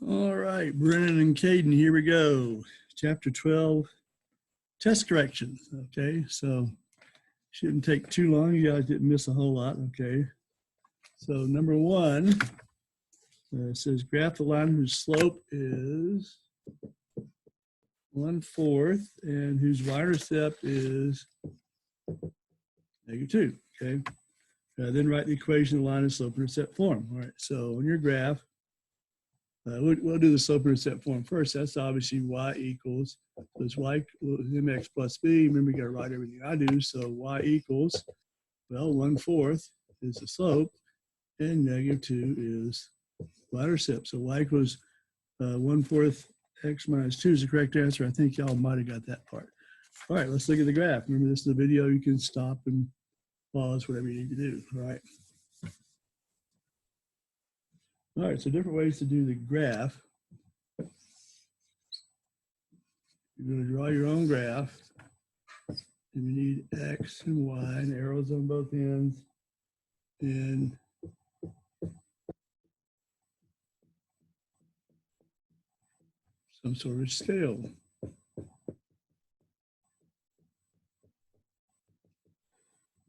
All right, Brennan and Caden, here we go. Chapter 12, test corrections. Okay, so shouldn't take too long. You guys didn't miss a whole lot. Okay, so number one says graph the line whose slope is 1/4 and whose y-intercept is -2. Okay, then write the equation of the line in slope-intercept form. All right, so on your graph, we'll do the slope-intercept form first. That's obviously y equals, so it's y mx plus b. Remember, you got to write everything I do. So y equals, well, 1/4 is the slope, and -2 is y-intercept. So y equals 1/4 x minus 2 is the correct answer. I think y'all might have got that part. All right, let's look at the graph. Remember, this is a video. You can stop and pause, whatever you need to do. All right. All right, so different ways to do the graph. You're going to draw your own graph. And you need x and y and arrows on both ends and some sort of scale.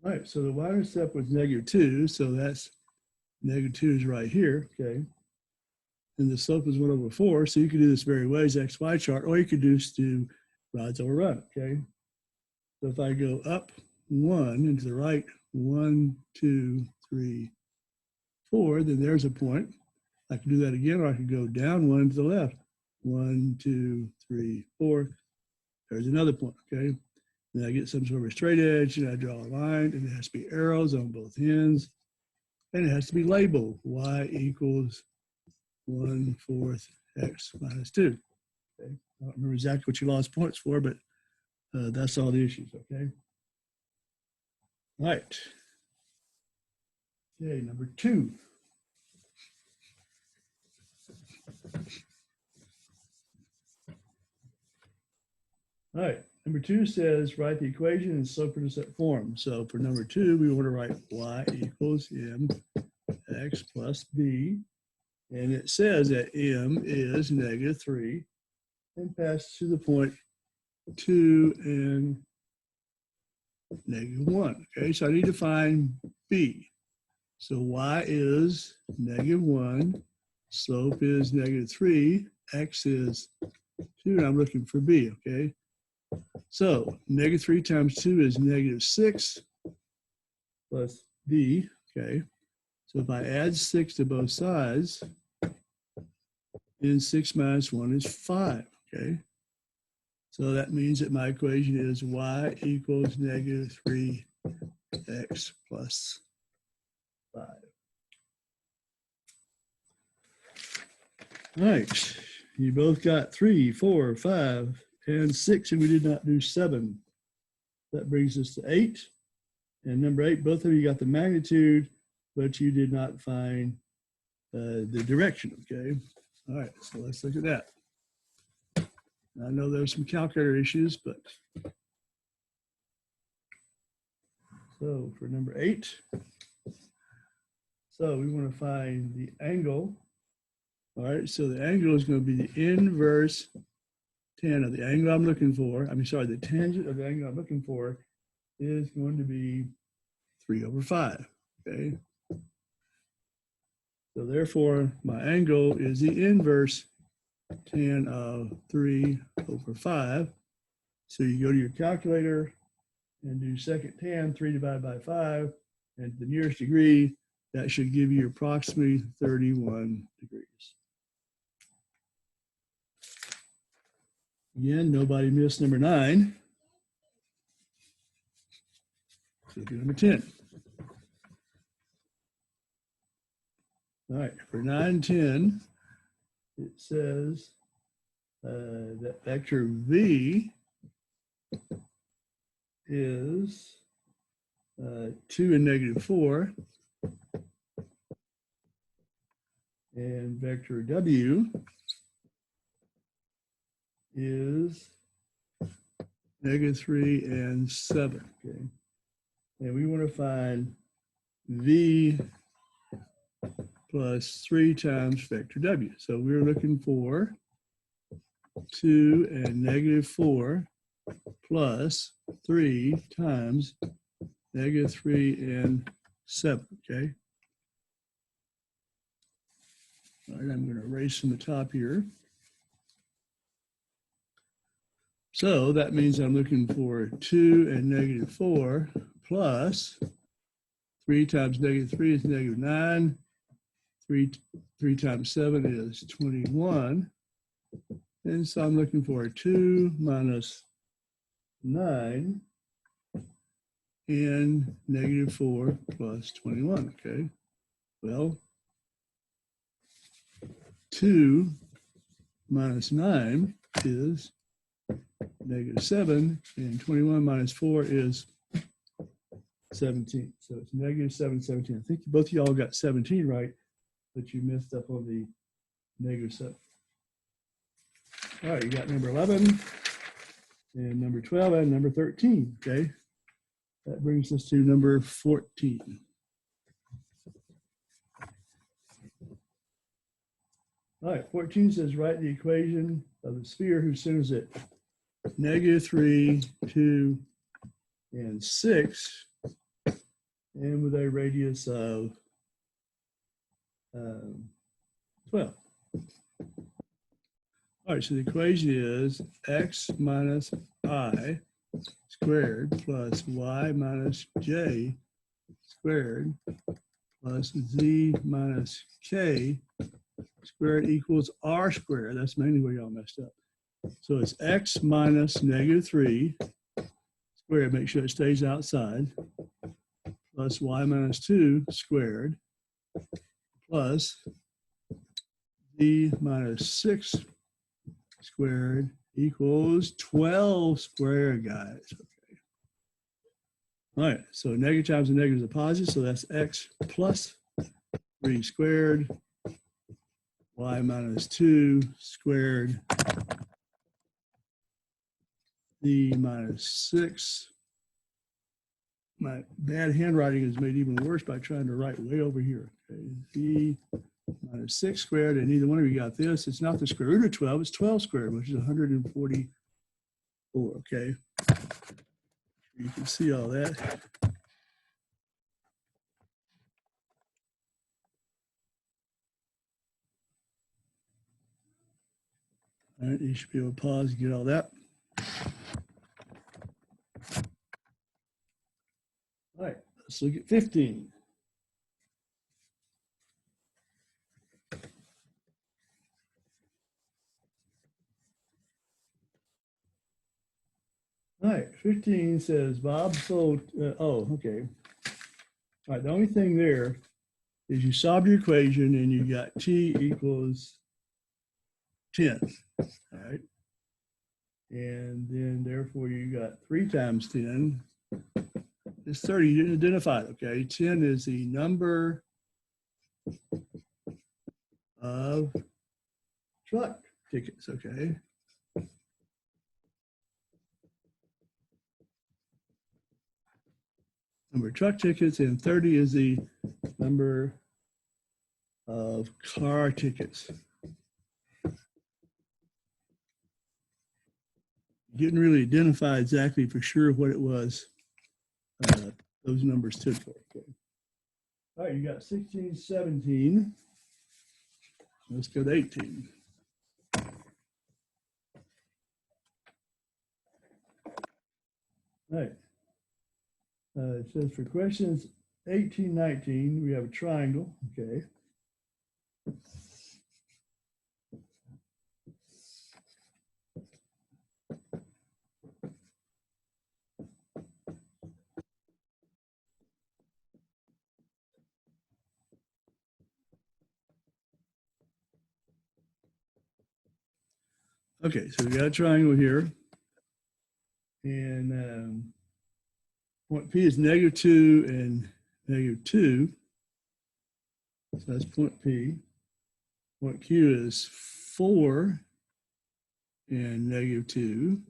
All right, so the y-intercept was -2, so that's -2 is right here, okay? And the slope is 1/4, so you could do this various ways, XY chart, or you could just do rods over run, okay? So if I go up 1 and to the right, 1, 2, 3, 4, then there's a point. I can do that again, or I could go down 1 to the left. 1, 2, 3, 4. There's another point, okay? Then I get some sort of a straight edge, and I draw a line, and it has to be arrows on both ends, and it has to be labeled. Y equals 1/4 x minus 2. Okay? I don't remember exactly what you lost points for, but that's all the issues, okay? All right. Okay, number 2. All right, number 2 says write the equation in slope-intercept form. So for number 2, we want to write y equals mx plus b. And it says that m is -3 and passes through the point 2 and -1. Okay, so I need to find b. So y is -1, slope is -3, x is 2, and I'm looking for b, okay? So -3 times 2 is -6 plus b, okay? So if I add 6 to both sides, then 6 minus 1 is 5, okay? So that means that my equation is y equals -3x plus 5. All right, you both got 3, 4, 5, and 6, and we did not do 7. That brings us to 8. And number 8, both of you got the magnitude, but you did not find the direction, okay? All right, so let's look at that. I know there's some calculator issues, but so for number 8, so we want to find the angle. All right, so the angle is going to be the inverse tan of the angle I'm looking for. The tangent of the angle I'm looking for is going to be 3/5, okay? So therefore, my angle is the inverse tan of 3/5. So you go to your calculator and do second tan, 3 divided by 5, and the nearest degree, that should give you approximately 31 degrees. Again, nobody missed number 9. So do number 10. All right, for 9 and 10, it says that vector v is 2 and -4, and vector w is -3 and 7, okay? And we want to find v plus 3 times vector W. So we're looking for 2 and negative 4 plus 3 times negative 3 and 7, okay? All right, I'm going to erase from the top here. So that means I'm looking for 2 and negative 4 plus 3 times negative 3 is negative 9. 3 times 7 is 21. And so I'm looking for 2 minus 9 and negative 4 plus 21, okay? Well, 2 minus 9 is negative 7, and 21 minus 4 is 17. So it's negative 7, 17. I think both of y'all got 17 right, but you messed up on the negative 7. All right, you got number 11 and number 12 and number 13, okay? That brings us to number 14. All right, 14 says write the equation of the sphere whose center is at negative 3, 2, and 6, and with a radius of 12. All right, so the equation is x minus I squared plus y minus j squared plus z minus k squared equals r squared. That's mainly where y'all messed up. So it's x minus negative 3 squared, make sure it stays outside, plus y minus 2 squared plus z minus 6 squared equals 12 squared, guys. Okay. All right, so negative times a negative is a positive, so that's x plus 3 squared, y minus 2 squared, z minus 6. My bad handwriting is made even worse by trying to write way over here. Okay, z minus 6 squared, and neither one of you got this. It's not the square root of 12, it's 12 squared, which is 144, okay? You can see all that. All right, you should be able to pause and get all that. All right, let's look at 15. All right, 15 says Bob sold, oh, okay. All right, the only thing there is you solved your equation and you got t equals 10, all right? And then therefore you got 3 times 10 is 30, you didn't identify it, okay? 10 is the number of truck tickets, okay? Number of truck tickets, and 30 is the number of car tickets. Didn't really identify exactly for sure what it was those numbers stood for. Okay. All right, you got 16, 17. Let's go to 18. All right. It says for questions 18, 19, we have a triangle, okay. Okay, so we got a triangle here. And point P is negative 2 and negative 2. So that's point P. Point Q is 4 and negative 2,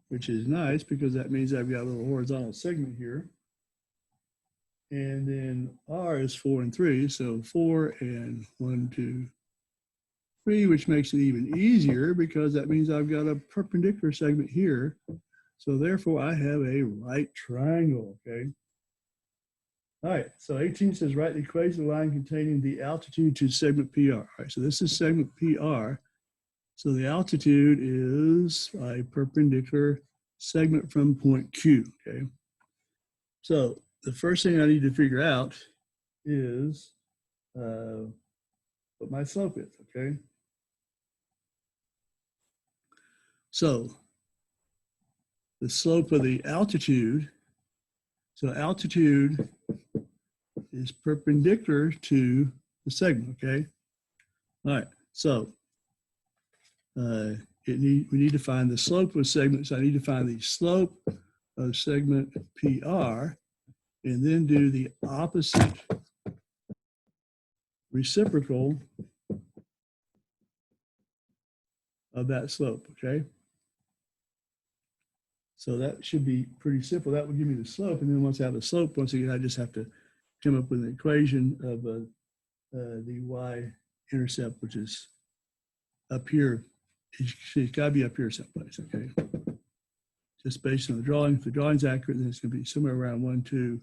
which is nice because that means I've got a little horizontal segment here. And then R is 4 and 3. So 4 and 1, 2, 3, which makes it even easier because that means I've got a perpendicular segment here. So therefore I have a right triangle, okay? All right, so 18 says write the equation of the line containing the altitude to segment PR. All right, so this is segment PR. So the altitude is a perpendicular segment from point Q, okay? So the first thing I need to figure out is what my slope is, okay? So the slope of the altitude, so altitude is perpendicular to the segment, okay? All right, so we need to find the slope of segment. So I need to find the slope of segment PR and then do the opposite reciprocal of that slope, okay? So that should be pretty simple. That would give me the slope. And then once I have the slope, once again, I just have to come up with an equation of the y-intercept, which is up here. It's got to be up here someplace, okay? Just based on the drawing. If the drawing's accurate, then it's going to be somewhere around 1, 2,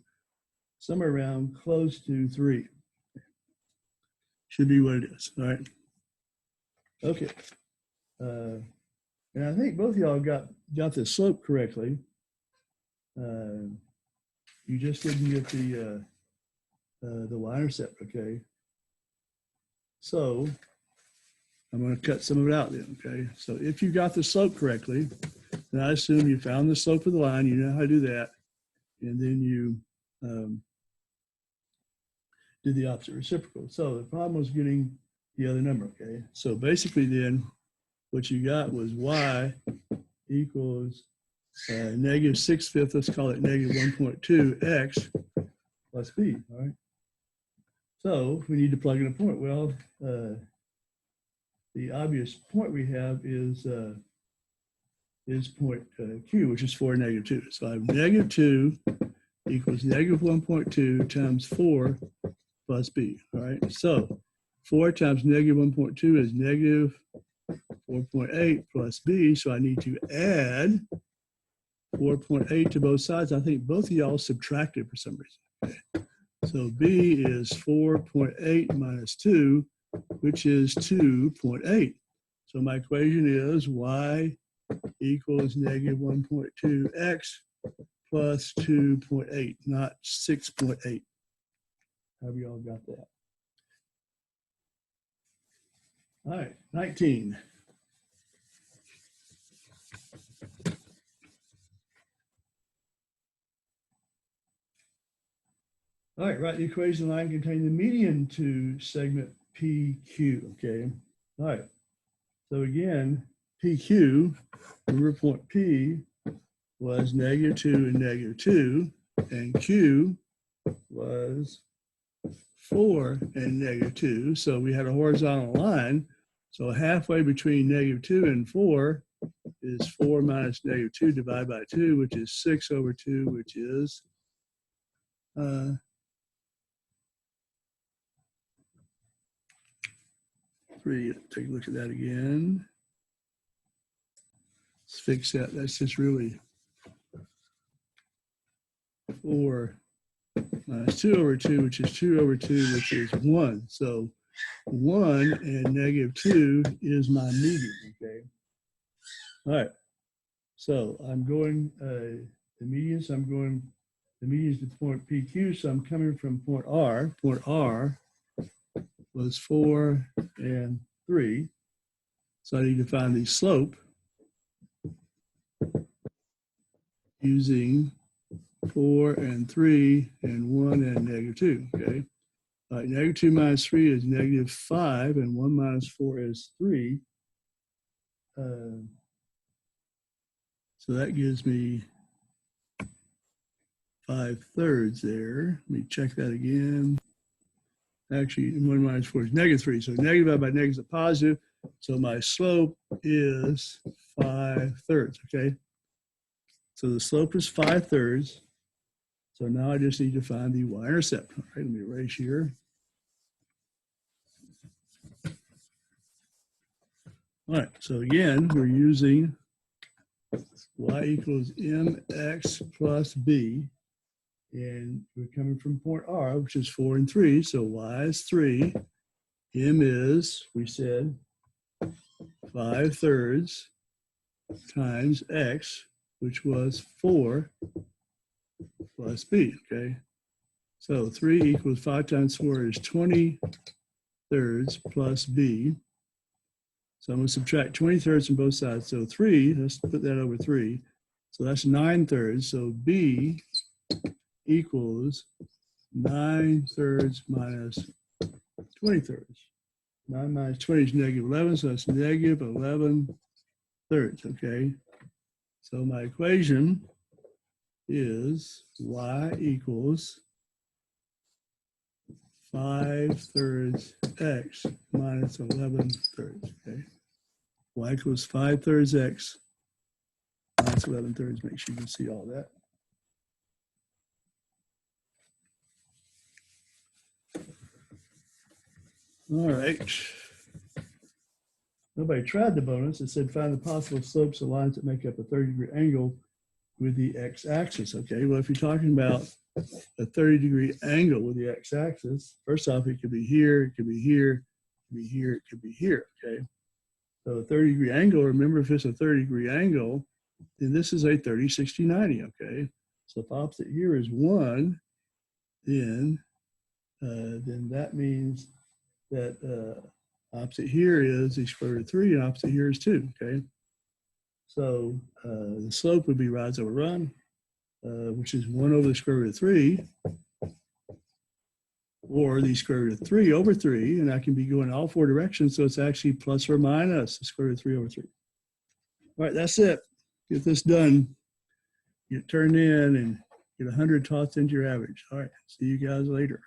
somewhere around close to 3. Should be what it is, all right? Okay. And I think both of y'all got the slope correctly. You just didn't get the y-intercept, okay? So I'm going to cut some of it out then, okay? So if you got the slope correctly, then I assume you found the slope of the line, you know how to do that, and then you do the opposite reciprocal. So the problem was getting the other number, okay? So basically then what you got was y equals negative 6/5, let's call it negative 1.2 x plus b, all right? So we need to plug in a point. Well, the obvious point we have is point Q, which is 4, negative 2. So I have negative 2 equals negative 1.2 times 4 plus b, all right? So 4 times negative 1.2 is negative 4.8 plus b, so I need to add 4.8 to both sides. I think both of y'all subtracted for some reason. Okay. So b is 4.8 minus 2, which is 2.8. So my equation is y equals negative 1.2x plus 2.8, not 6.8. Have you all got that? All right, 19. All right, write the equation line containing the median to segment PQ, okay? All right, so again, PQ, remember point P was negative 2 and negative 2, and Q was 4 and negative 2. So we had a horizontal line. So halfway between negative 2 and 4 is 4 minus negative 2 divided by 2, which is 6 over 2, which is 3. Take a look at that again. Let's fix that. That's just really 4 minus 2 over 2, which is 2 over 2, which is 1. So 1 and negative 2 is my median, okay? All right. So I'm going, the median, so I'm going, the median is the point PQ, so I'm coming from point R. Point R was 4 and 3. So I need to find the slope using 4 and 3 and 1 and negative 2, okay? All right, negative 2 minus 3 is negative 5, and 1 minus 4 is 3. So that gives me 5/3 there. Let me check that again. Actually, 1 minus 4 is negative 3. So negative divided by negative is a positive. So my slope is 5/3, okay? So the slope is 5/3. So now I just need to find the y-intercept. All right, let me erase here. All right, so again, we're using y equals mx plus b. And we're coming from point R, which is 4 and 3. So y is 3. M is, we said, 5/3 times x, which was 4 plus b, okay? So 3 equals 5 times 4 is 20/3 plus b. So I'm going to subtract 20/3 from both sides. So 3, let's put that over 3. So that's 9/3. So b equals 9/3 minus 20/3. 9 minus 20 is negative 11, so that's negative 11/3, okay? So my equation is y equals 5/3 x minus 11/3, okay? Y equals 5/3 x minus 11/3. Make sure you can see all that. All right. Nobody tried the bonus. It said find the possible slopes of lines that make up a 30-degree angle with the x-axis. Okay, well, if you're talking about a 30-degree angle with the x-axis, first off, it could be here, it could be here, it could be here, it could be here, okay? So a 30-degree angle, remember, if it's a 30-degree angle, then this is a 30, 60, 90, okay? So if opposite here is 1, then that means that opposite here is the square root of 3 and opposite here is 2, okay? So the slope would be rise over run, which is 1 over the square root of 3, or the square root of 3 over 3, and I can be going all 4 directions, so it's actually plus or minus the square root of 3 over 3. All right, that's it. Get this done. Get turned in and get 100 tossed into your average. All right, see you guys later.